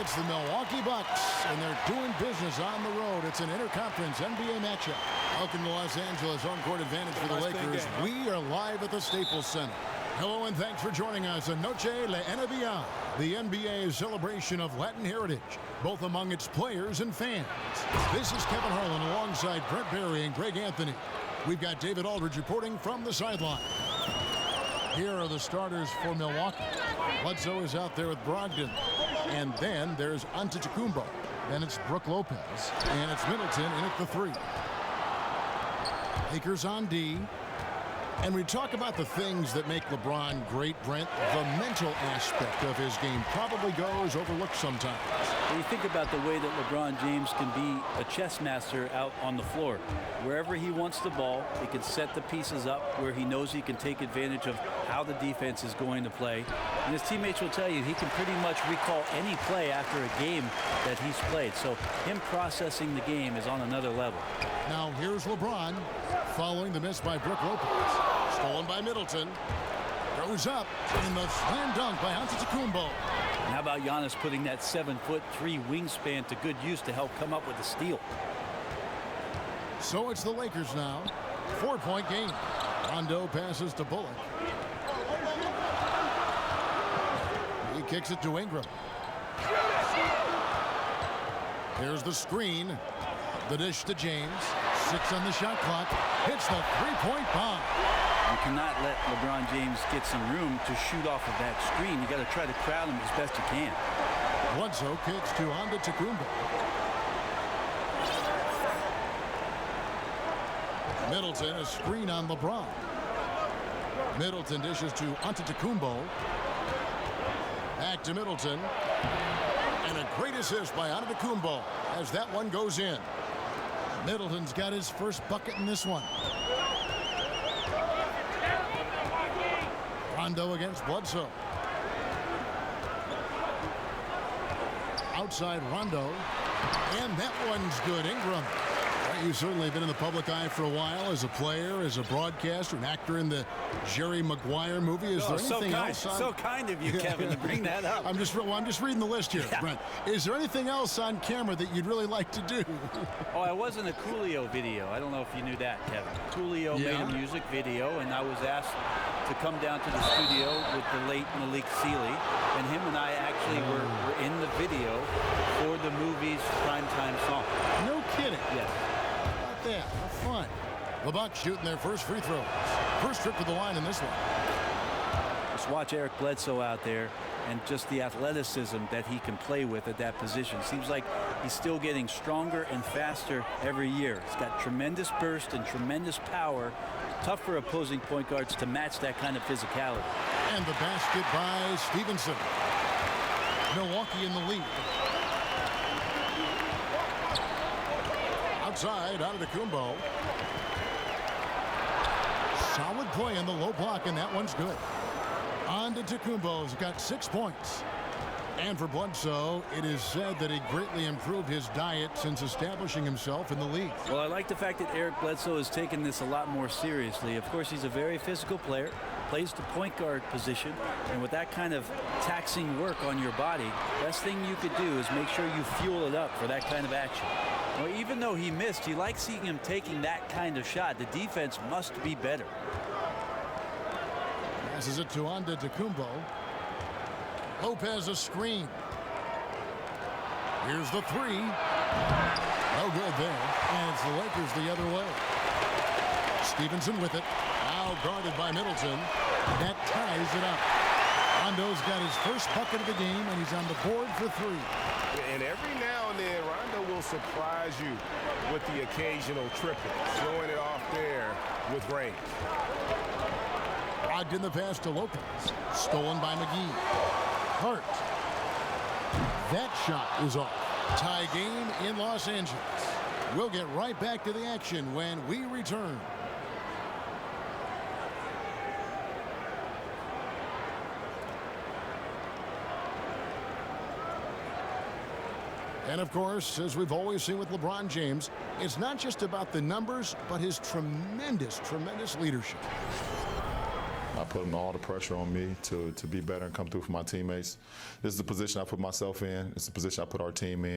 It's the Milwaukee Bucks, and they're doing business on the road. It's an interconference NBA matchup. Welcome to Los Angeles, home court advantage for the Lakers. We are live at the Staples Center. Hello and thanks for joining us on Noche La NBA, the NBA's celebration of Latin heritage, both among its players and fans. This is Kevin Harlan alongside Brent Barry and Greg Anthony. We've got David Aldridge reporting from the sideline. Here are the starters for Milwaukee. Bledsoe is out there with Brogdon. And then there's Antetokounmpo. Then it's Brook Lopez. And it's Middleton in at the 3. Lakers on D. And we talk about the things that make LeBron great, Brent. The mental aspect of his game probably goes overlooked sometimes. When you think about the way that LeBron James can be a chess master out on the floor. Wherever he wants the ball, he can set the pieces up where he knows he can take advantage of how the defense is going to play. And his teammates will tell you he can pretty much recall any play after a game that he's played. So him processing the game is on another level. Now here's LeBron following the miss by Brook Lopez. Stolen by Middleton. Goes up in the slam dunk by Antetokounmpo. And how about Giannis putting that 7'3" wingspan to good use to help come up with the steal? So it's the Lakers now. 4-point game. Rondo passes to Bullock. He kicks it to Ingram. Here's the screen. The dish to James. 6 on the shot clock. Hits the three-point bomb. You cannot let LeBron James get some room to shoot off of that screen. You got to try to crowd him as best you can. Bledsoe kicks to Antetokounmpo. Middleton, a screen on LeBron. Middleton dishes to Antetokounmpo. Back to Middleton. And a great assist by Antetokounmpo as that one goes in. Middleton's got his first bucket in this one. Rondo against Bledsoe. Outside Rondo. And that one's good. Ingram. You've certainly been in the public eye for a while as a player, as a broadcaster, an actor in the Jerry Maguire movie. Is there anything else? So kind of you, Kevin, to bring that up. I'm just reading the list here, Brent. Is there anything else on camera that you'd really like to do? Oh, I was in a Coolio video. I don't know if you knew that, Kevin. Coolio made a music video, and I was asked to come down to the studio with the late Malik Sealy, and him and I actually were in the video for the movie's primetime song. No kidding. Yes. Yeah, fun. The Bucks shooting their first free throws. First trip to the line in this one. Just watch Eric Bledsoe out there and just the athleticism that he can play with at that position. Seems like he's still getting stronger and faster every year. He's got tremendous burst and tremendous power. Tough for opposing point guards to match that kind of physicality. And the basket by Stevenson. Milwaukee in the lead. Outside, Antetokounmpo. Solid play in the low block, and that one's good. Antetokounmpo's got 6 points. And for Bledsoe, it is said that he greatly improved his diet since establishing himself in the league. Well, I like the fact that Eric Bledsoe has taken this a lot more seriously. Of course, he's a very physical player, plays the point guard position, and with that kind of taxing work on your body, best thing you could do is make sure you fuel it up for that kind of action. Well, even though he missed, you like seeing him taking that kind of shot. The defense must be better. Passes it to Antetokounmpo. Lopez a screen. Here's the 3. No good there. And it's the Lakers the other way. Stevenson with it. Now guarded by Middleton. That ties it up. Rondo's got his first bucket of the game, and he's on the board for 3. And every now and then, Rondo will surprise you with the occasional triple, showing it off there with range. Logged in the pass to Lopez. Stolen by McGee. Hart. That shot is off. Tie game in Los Angeles. We'll get right back to the action when we return. And of course, as we've always seen with LeBron James, it's not just about the numbers, but his tremendous leadership. My putting all the pressure on me to be better and come through for my teammates. This is the position I put myself in. It's the position I put our team in.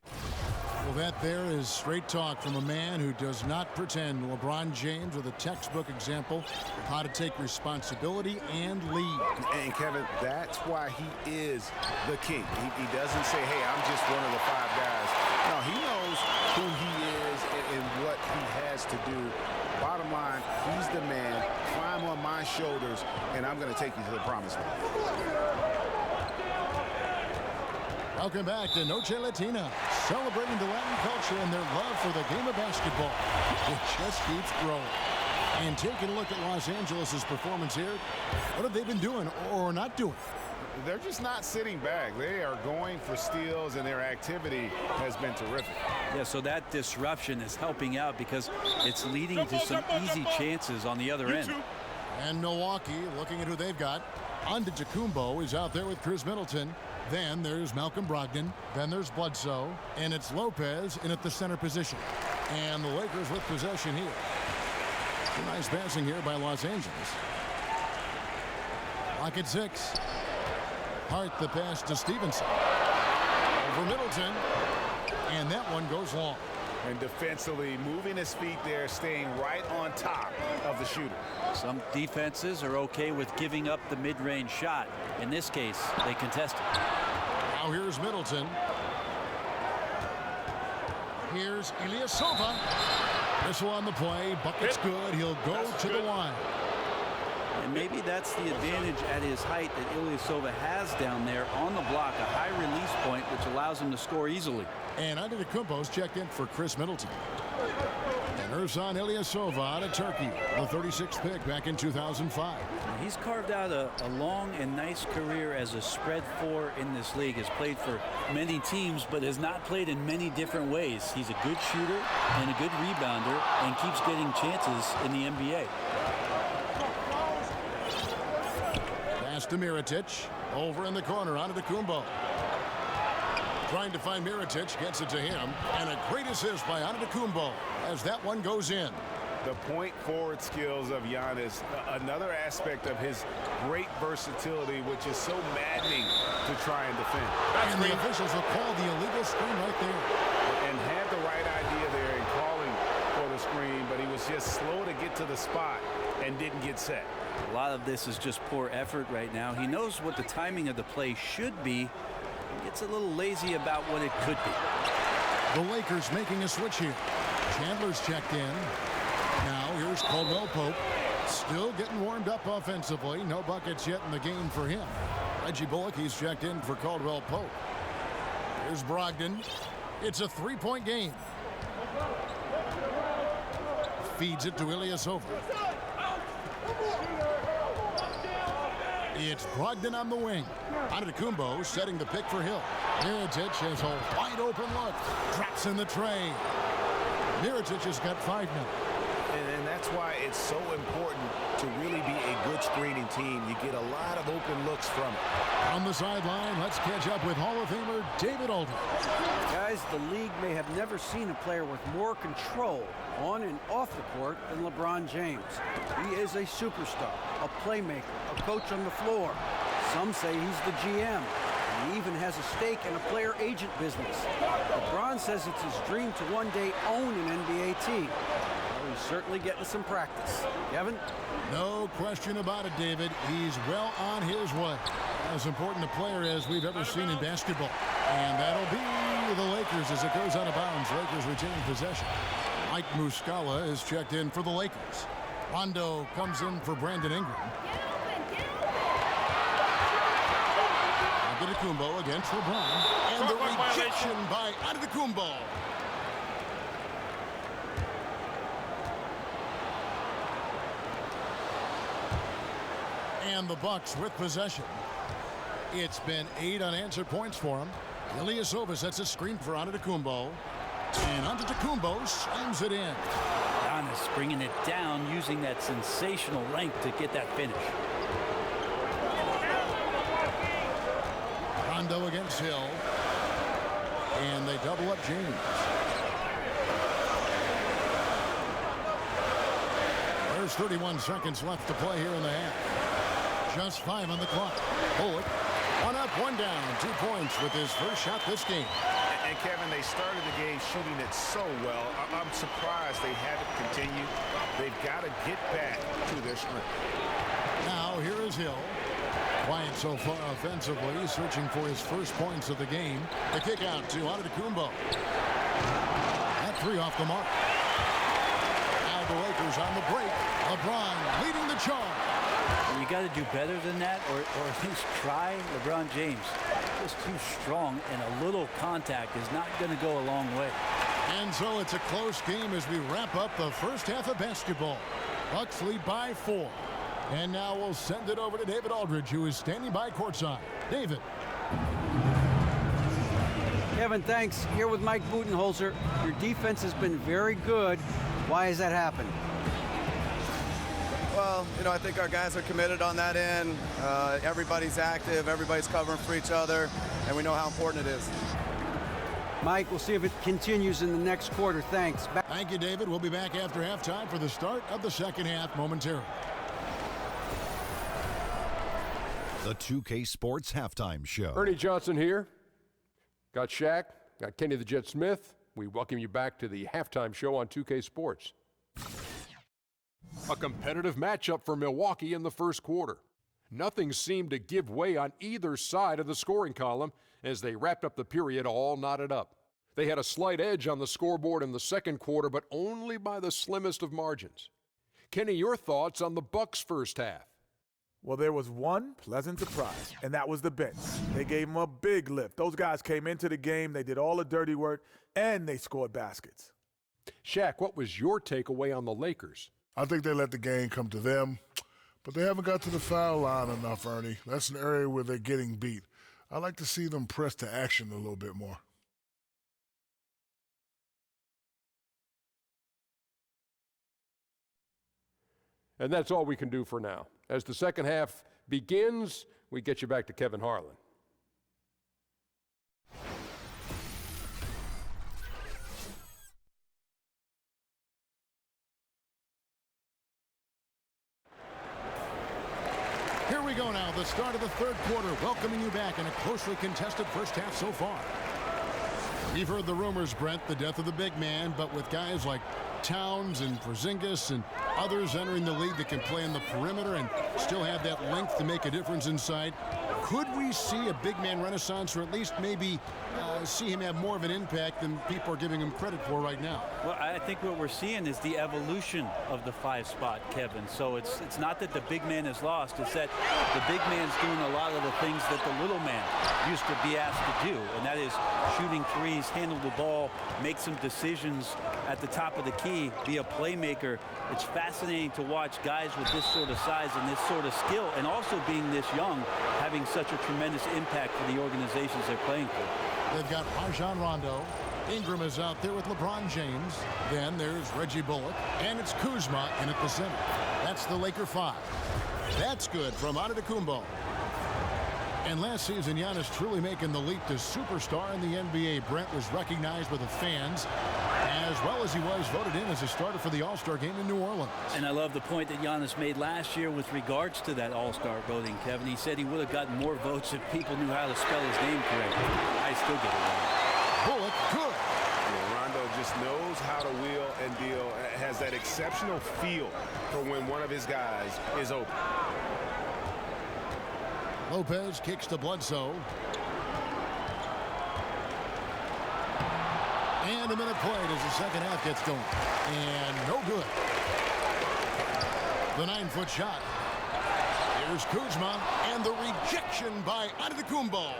Well, that there is straight talk from a man who does not pretend. LeBron James with a textbook example of how to take responsibility and lead. And Kevin, that's why he is the king. He doesn't say, hey, I'm just one of the 5 guys. No, he knows who he is and what he has to do. Bottom line, he's the man. Climb on my shoulders, and I'm going to take you to the promised land. Welcome back to Noche Latina, celebrating the Latin culture and their love for the game of basketball. It just keeps growing. And taking a look at Los Angeles' performance here, what have they been doing or not doing? They're just not sitting back. They are going for steals, and their activity has been terrific. Yeah, so that disruption is helping out because it's leading to some easy chances on the other end. And Milwaukee, looking at who they've got, Antetokounmpo is out there with Chris Middleton. Then there's Malcolm Brogdon. Then there's Bledsoe. And it's Lopez in at the center position. And the Lakers with possession here. Nice passing here by Los Angeles. Lock at 6. Hart the pass to Stevenson. Over Middleton. And that one goes long. And defensively, moving his feet there, staying right on top of the shooter. Some defenses are okay with giving up the mid-range shot. In this case, they contest it. Now here's Middleton. Here's Ilyasova. Whistle on the play. Bucket's good. He'll go to the line. And maybe that's the advantage at his height that Ilyasova has down there on the block, a high release point, which allows him to score easily. And Antetokounmpo's checked in for Chris Middleton. And Ersan Ilyasova out of Turkey, the 36th pick back in 2005. He's carved out a long and nice career as a spread 4 in this league. Has played for many teams, but has not played in many different ways. He's a good shooter and a good rebounder and keeps getting chances in the NBA. Pass to Mirotic. Over in the corner, Antetokounmpo. Trying to find Mirotic, gets it to him. And a great assist by Antetokounmpo as that one goes in. The point forward skills of Giannis, another aspect of his great versatility, which is so maddening to try and defend. And the officials will call the illegal screen right there. And had the right idea there in calling for the screen, but he was just slow to get to the spot and didn't get set. A lot of this is just poor effort right now. He knows what the timing of the play should be. He gets a little lazy about what it could be. The Lakers making a switch here. Chandler's checked in. Now here's Caldwell Pope. Still getting warmed up offensively. No buckets yet in the game for him. Reggie Bullock, he's checked in for Caldwell Pope. Here's Brogdon. It's a 3-point game. Feeds it to Ilyasova. It's Brogdon on the wing. Antetokounmpo setting the pick for Hill. Mirotic has a wide open look. Drops in the tray. Mirotic has got 5 now. And that's why it's so important to really be a good screening team. You get a lot of open looks from it. On the sideline, let's catch up with Hall of Famer David Aldridge. Guys, the league may have never seen a player with more control on and off the court than LeBron James. He is a superstar, a playmaker, a coach on the floor. Some say he's the GM. He even has a stake in a player agent business. LeBron says it's his dream to one day own an NBA team. Well, he's certainly getting some practice. Kevin? No question about it, David. He's well on his way. As important a player as we've ever seen in basketball. And that'll be the Lakers as it goes out of bounds. Lakers retain possession. Mike Muscala is checked in for the Lakers. Rondo comes in for Brandon Ingram. Antetokounmpo against LeBron. And the rejection by Antetokounmpo. And the Bucks with possession. It's been 8 unanswered points for him. Ilyasova sets a screen for Antetokounmpo. And Antetokounmpo slams it in. Giannis bringing it down, using that sensational length to get that finish. Rondo against Hill. And they double up James. There's 31 seconds left to play here in the half. Just 5 on the clock. Bullock, 1 up, 1 down, 2 points with his first shot this game. And Kevin, they started the game shooting it so well. I'm surprised they haven't continued. They've got to get back to their strength. Now here is Hill. Quiet so far offensively, searching for his first points of the game. The kick out to Antetokounmpo. That 3 off the mark. Now the Lakers on the break. LeBron leading the charge. You got to do better than that, or at least try. LeBron James, just too strong, and a little contact is not going to go a long way. And so it's a close game as we wrap up the first half of basketball. Bucks lead by 4. And now we'll send it over to David Aldridge, who is standing by courtside. David. Kevin, thanks. Here with Mike Budenholzer. Your defense has been very good. Why has that happened? Well, I think our guys are committed on that end. Everybody's active, everybody's covering for each other, and we know how important it is. Mike, we'll see if it continues in the next quarter. Thanks. Thank you, David. We'll be back after halftime for the start of the second half momentarily. The 2K Sports Halftime Show. Ernie Johnson here. Got Shaq, got Kenny the Jet Smith. We welcome you back to the halftime show on 2K Sports. A competitive matchup for Milwaukee in the first quarter. Nothing seemed to give way on either side of the scoring column as they wrapped up the period all knotted up. They had a slight edge on the scoreboard in the second quarter, but only by the slimmest of margins. Kenny, your thoughts on the Bucks' first half? Well, there was one pleasant surprise, and that was the bench. They gave them a big lift. Those guys came into the game, they did all the dirty work, and they scored baskets. Shaq, what was your takeaway on the Lakers? I think they let the game come to them, but they haven't got to the foul line enough, Ernie. That's an area where they're getting beat. I like to see them press to action a little bit more. And that's all we can do for now. As the second half begins, we get you back to Kevin Harlan. Here we go now, the start of the third quarter, welcoming you back in a closely contested first half so far. We've heard the rumors, Brent, the death of the big man, but with guys like Towns and Porzingis and others entering the league that can play in the perimeter and still have that length to make a difference inside, could we see a big man renaissance, or at least maybe see him have more of an impact than people are giving him credit for right now? Well, I think what we're seeing is the evolution of the 5 spot, Kevin. So it's not that the big man is lost, it's that the big man's doing a lot of the things that the little man used to be asked to do, and that is shooting threes, handle the ball, make some decisions at the top of the key, be a playmaker. It's fascinating to watch guys with this sort of size and this sort of skill, and also being this young, having such a tremendous impact for the organizations they're playing for. They've got Rajon Rondo. Ingram is out there with LeBron James. Then there's Reggie Bullock, and it's Kuzma in at the center. That's the Laker 5. That's good from Antetokounmpo. And last season, Giannis truly making the leap to superstar in the NBA. Brent was recognized by the fans, as well as he was voted in as a starter for the All-Star game in New Orleans. And I love the point that Giannis made last year with regards to that All-Star voting, Kevin. He said he would have gotten more votes if people knew how to spell his name correctly. I still get it wrong. Bullock, good. Yeah, Rondo just knows how to wheel and deal, has that exceptional feel for when one of his guys is open. Lopez kicks to Bledsoe. And a minute played as the second half gets going. And no good. The 9-foot shot. Here's Kuzma, and the rejection by Antetokounmpo.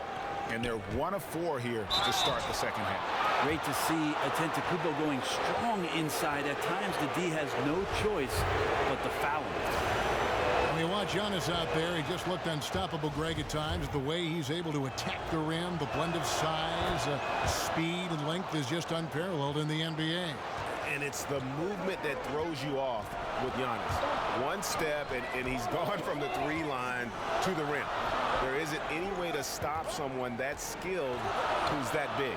And they're 1 of 4 here to start the second half. Great to see Antetokounmpo going strong inside. At times, the D has no choice but to foul him. When you watch Giannis out there, he just looked unstoppable, Greg, at times. The way he's able to attack the rim, the blend of size, speed, and length is just unparalleled in the NBA. And it's the movement that throws you off with Giannis. One step, and he's gone from the 3 line to the rim. There isn't any way to stop someone that skilled who's that big.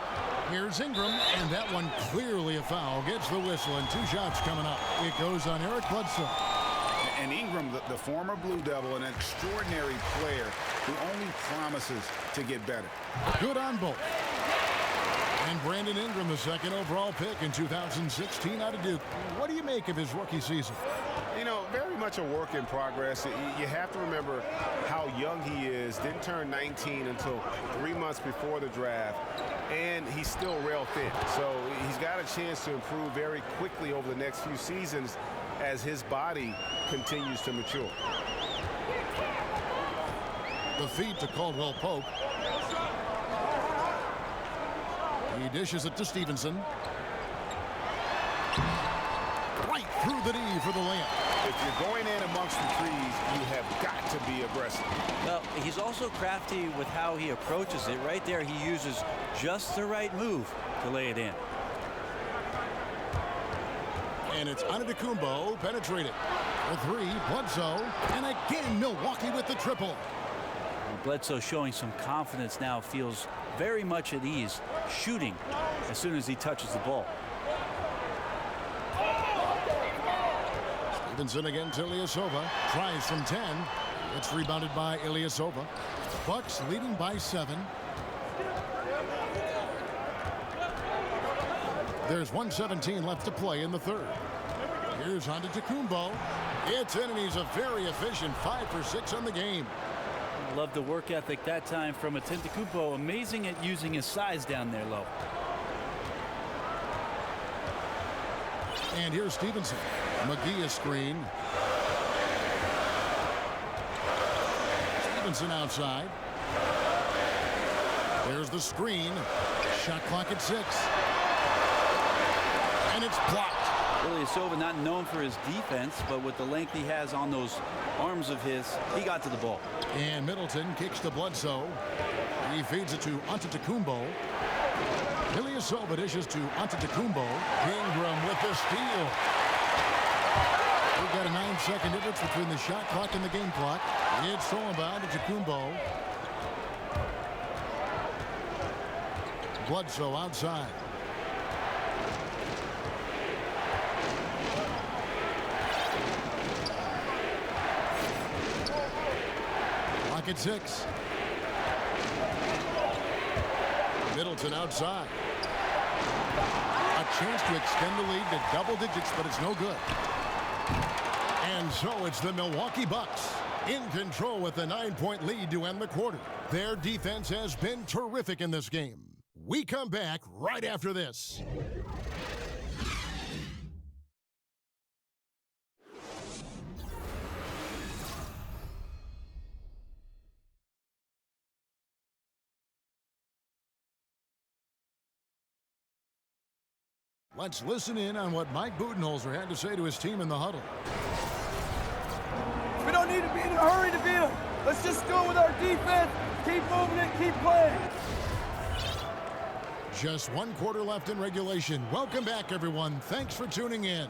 Here's Ingram, and that one clearly a foul. Gets the whistle, and 2 shots coming up. It goes on Eric Bledsoe. And Ingram, the former Blue Devil, an extraordinary player who only promises to get better. Good on both. And Brandon Ingram, the second overall pick in 2016 out of Duke. What do you make of his rookie season? You know, very much a work in progress. You have to remember how young he is. Didn't turn 19 until 3 months before the draft. And he's still rail thin. So he's got a chance to improve very quickly over the next few seasons as his body continues to mature. The feed to Caldwell Pope. He dishes it to Stevenson. Right through the knee for the layup. If you're going in amongst the trees, you have got to be aggressive. Well, he's also crafty with how he approaches it. Right there, he uses just the right move to lay it in. And it's Antetokounmpo penetrated. The three, Bledsoe, and again Milwaukee with the triple. And Bledsoe showing some confidence now, feels very much at ease shooting as soon as he touches the ball. Stevenson against Ilyasova. Tries from 10. It's rebounded by Ilyasova. Bucks leading by 7. There's 1:17 left to play in the third. Here's Antetokounmpo. It's in, and he's a very efficient 5 for 6 on the game. Love the work ethic that time from Antetokounmpo. Amazing at using his size down there low. And here's Stevenson. McGee a screen. Stevenson outside. There's the screen. Shot clock at 6. And it's blocked. Ilyasova not known for his defense, but with the length he has on those arms of his, he got to the ball. And Middleton kicks to Bledsoe. He feeds it to Antetokounmpo. Ilyasova dishes to Antetokounmpo. Ingram with the steal. We've got a 9-second difference between the shot clock and the game clock. It's stolen by Antetokounmpo. Bledsoe outside. Clock at 6. Middleton outside. A chance to extend the lead to double digits, but it's no good. And so it's the Milwaukee Bucks in control with a 9-point lead to end the quarter. Their defense has been terrific in this game. We come back right after this. Let's listen in on what Mike Budenholzer had to say to his team in the huddle. We don't need to be in a hurry to beat them. Let's just go with our defense, keep moving it, keep playing. Just 1 quarter left in regulation. Welcome back, everyone. Thanks for tuning in.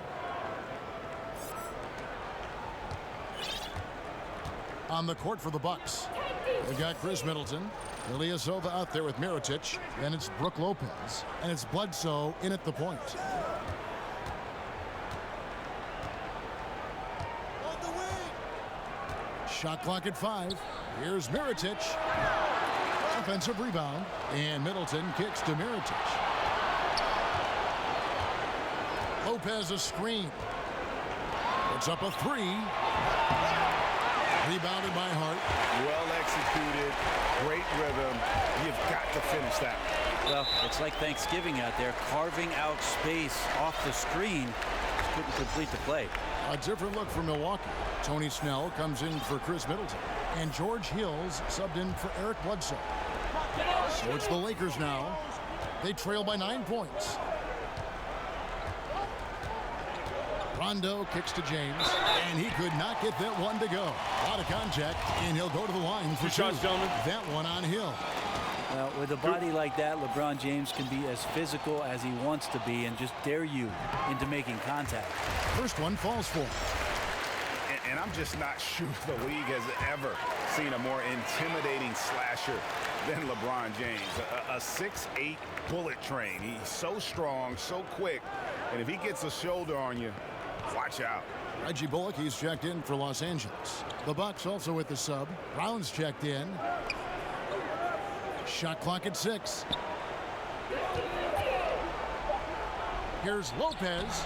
On the court for the Bucks, we got Chris Middleton. Ilyasova out there with Mirotic. Then it's Brook Lopez. And it's Bledsoe in at the point. Shot clock at 5. Here's Mirotic. Offensive rebound. And Middleton kicks to Mirotic. Lopez a screen. Puts up a 3. Rebounded by Hart. Well executed. Great rhythm. You've got to finish that. Well, it's like Thanksgiving out there, carving out space off the screen. Couldn't complete the play. A different look for Milwaukee. Tony Snell comes in for Chris Middleton. And George Hills subbed in for Eric Bledsoe. So it's the Lakers now. They trail by 9 points. Rondo kicks to James, and he could not get that one to go. A lot of contact, and he'll go to the line for 2. That one on Hill. Well, with a body like that, LeBron James can be as physical as he wants to be and just dare you into making contact. First one falls for him. And I'm just not sure the league has ever seen a more intimidating slasher than LeBron James. A 6'8" bullet train. He's so strong, so quick, and if he gets a shoulder on you, watch out. Reggie Bullock, he's checked in for Los Angeles. The Bucks also with the sub. Brown's checked in. Shot clock at 6. Here's Lopez.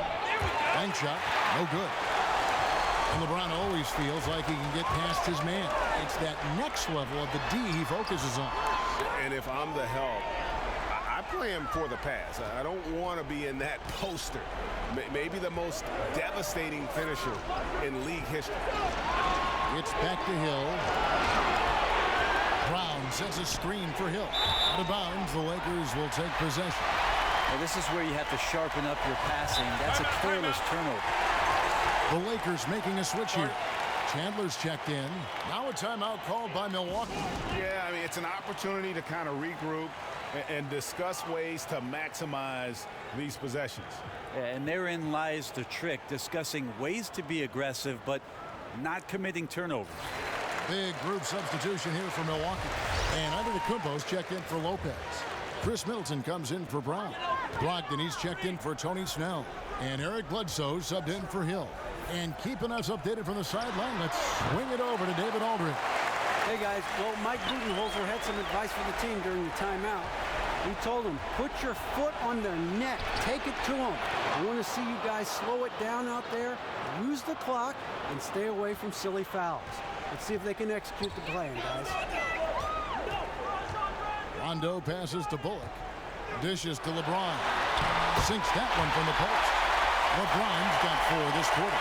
Bank shot, no good. And LeBron always feels like he can get past his man. It's that next level of the D he focuses on. And if I'm the help, I play him for the pass. I don't want to be in that poster. Maybe the most devastating finisher in league history. It's back to Hill. Brown sets a screen for Hill. Out of bounds, the Lakers will take possession. Well, this is where you have to sharpen up your passing. That's a careless turnover. The Lakers making a switch here. Chandler's checked in. Now a timeout called by Milwaukee. Yeah, I mean, it's an opportunity to kind of regroup and discuss ways to maximize these possessions. Yeah, and therein lies the trick, discussing ways to be aggressive, but not committing turnovers. Big group substitution here for Milwaukee. And Antetokounmpo's checked in for Lopez. Chris Middleton comes in for Brown. Brogdon, he's checked in for Tony Snell. And Eric Bledsoe subbed in for Hill. And keeping us updated from the sideline, let's swing it over to David Aldridge. Hey guys, well, Mike Budenholzer had some advice for the team during the timeout. He told them, put your foot on their neck, take it to them. I want to see you guys slow it down out there, use the clock, and stay away from silly fouls. Let's see if they can execute the plan, guys. Rondo passes to Bullock. Dishes to LeBron. Sinks that one from the post. LeBron's got 4 this quarter.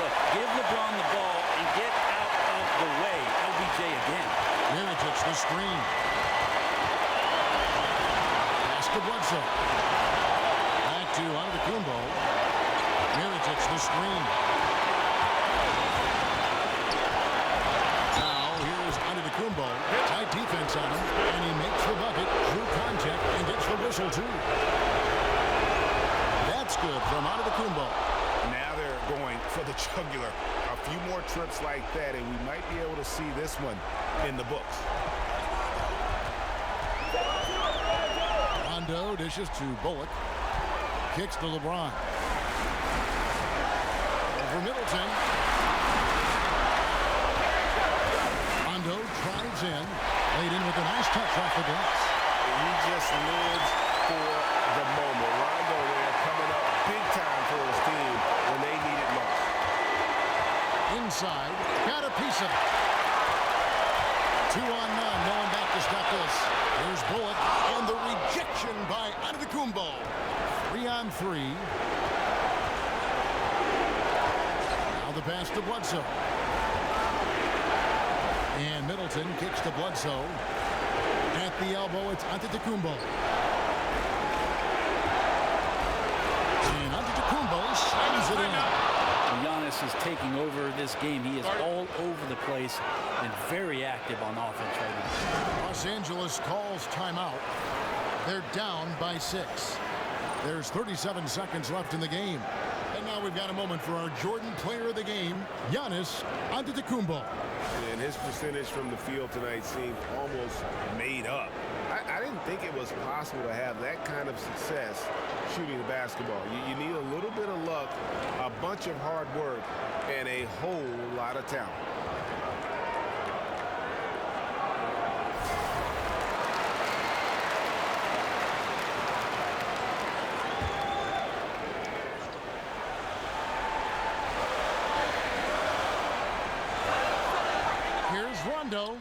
Look, give LeBron the ball and get out of the way. LBJ again. Middleton the screen. Pass to Bledsoe. Back to Antetokounmpo. Middleton the screen. Now here's Antetokounmpo. Tight defense on him, and he makes the bucket, drew contact, and gets the whistle too. That's good from Antetokounmpo. Now they're going for the jugular. A few more trips like that, and we might be able to see this one in the books. Rondo dishes to Bullock. Kicks to LeBron. Over Middleton. Rondo drives in. Laid in with a nice touch off the glass. He just lives for the moment. Rondo there coming up big time for his team when they need it most. Inside, got a piece of it. 2 on 9, no one back to stop this. Here's Bullock, and the rejection by Antetokounmpo. 3 on 3. Now the pass to Bledsoe. And Middleton kicks to Bledsoe. At the elbow, it's Antetokounmpo. And Antetokounmpo slams it in. Giannis is taking over this game. He is all over the place and very active on offense right now. Los Angeles calls timeout. They're down by 6. There's 37 seconds left in the game. And now we've got a moment for our Jordan player of the game, Giannis Antetokounmpo. And his percentage from the field tonight seemed almost made up. I didn't think it was possible to have that kind of success shooting the basketball. You need a little bit of luck, a bunch of hard work, and a whole lot of talent. Here's Rondo,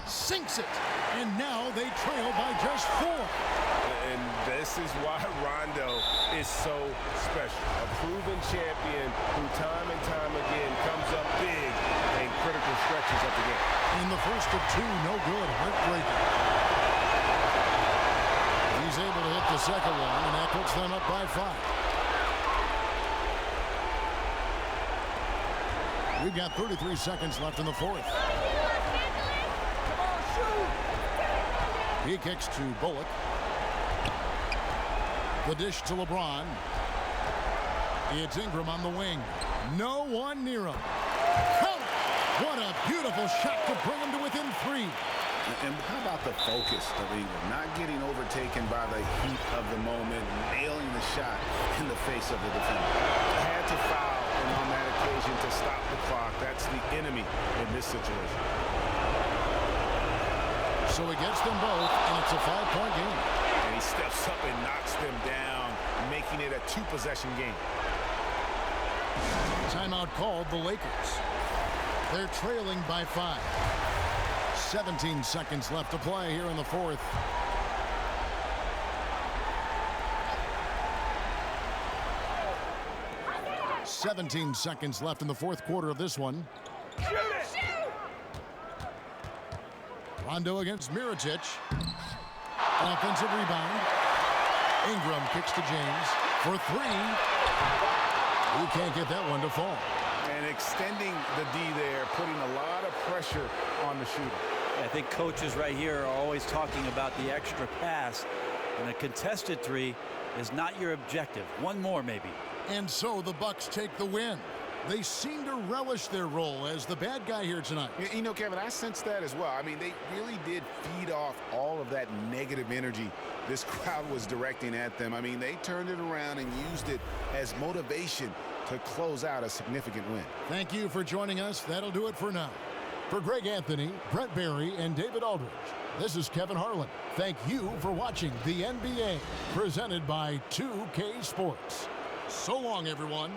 sinks it, and now they trail by just 4. And this is why Rondo is so special. A proven champion who time and time again comes up big in critical stretches of the game. In the first of 2, no good, heartbreaking. He's able to hit the second one, and that puts them up by 5. We've got 33 seconds left in the 4th. He kicks to Bullock. The dish to LeBron. It's Ingram on the wing. No one near him. Count it! What a beautiful shot to bring him to within 3. And how about the focus of Ingram? Not getting overtaken by the heat of the moment, nailing the shot in the face of the defender. Had to foul, and on that vision to stop the clock. That's the enemy in this situation. So he gets them both, and it's a 5-point game. And he steps up and knocks them down, making it a 2-possession game. Timeout called the Lakers. They're trailing by 5. 17 seconds left to play here in the fourth. "17 seconds left in the fourth quarter of this one. Rondo against Mirotic. An offensive rebound. Ingram kicks to James for 3. He can't get that one to fall. And extending the D there, putting a lot of pressure on the shooter. I think coaches right here are always talking about the extra pass, and a contested 3 is not your objective. One more maybe. And so the Bucks take the win. They seem to relish their role as the bad guy here tonight. You know, Kevin, I sense that as well. I mean, they really did feed off all of that negative energy this crowd was directing at them. I mean, they turned it around and used it as motivation to close out a significant win. Thank you for joining us. That'll do it for now. For Greg Anthony, Brett Barry, and David Aldridge, this is Kevin Harlan. Thank you for watching the NBA, presented by 2K Sports. So long, everyone.